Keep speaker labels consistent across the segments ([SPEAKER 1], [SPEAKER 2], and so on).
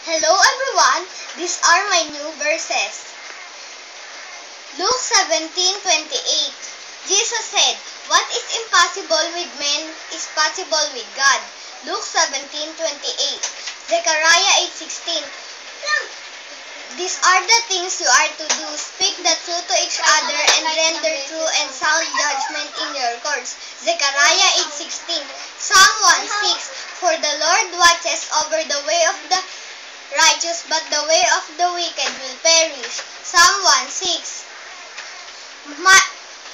[SPEAKER 1] Hello everyone, these are my new verses. Luke 17:28. Jesus said, "What is impossible with men is possible with God." Luke 17:28. Zechariah 8:16. These are the things you are to do. Speak the truth to each other and render true and sound judgment in your courts. Zechariah 8:16. Psalm 1:6. For the Lord watches over the way of the righteous, but the way of the wicked will perish. Psalm 1:6.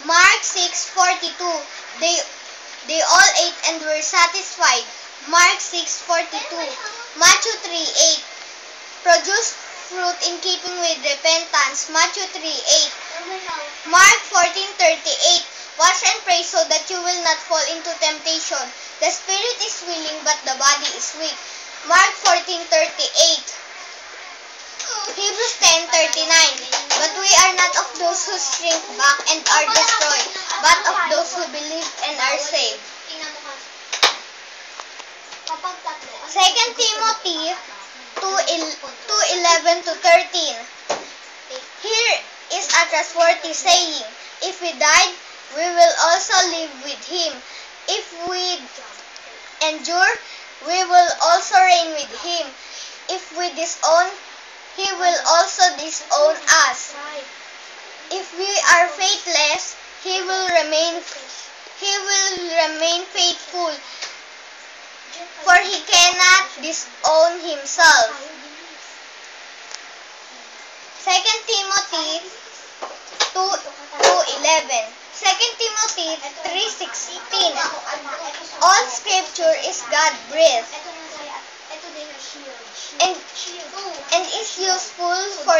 [SPEAKER 1] Mark 6:42. They all ate and were satisfied. Mark 6:42. Matthew 3:8. Produce fruit in keeping with repentance. Matthew 3:8. Mark 14:38. Watch and pray so that you will not fall into temptation. The spirit is willing, but the body is weak. Mark 14:38. Hebrews 10:39. But we are not of those who shrink back and are destroyed, but of those who believe and are saved. 2 Timothy 2:11-13. Here is a trustworthy saying, if we died, we will also live with him. If we endure, we will also reign with him. If we disown, he will also disown us. If we are faithless, he will remain faithful, for he cannot disown himself. 2 Timothy 2:11. 2 Timothy 3:16. All scripture is God-breathed and is useful for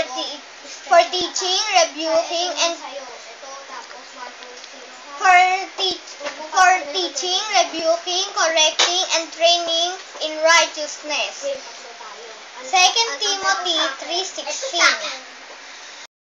[SPEAKER 1] teaching, rebuking, and correcting, and training in righteousness. 2 Timothy 3:16.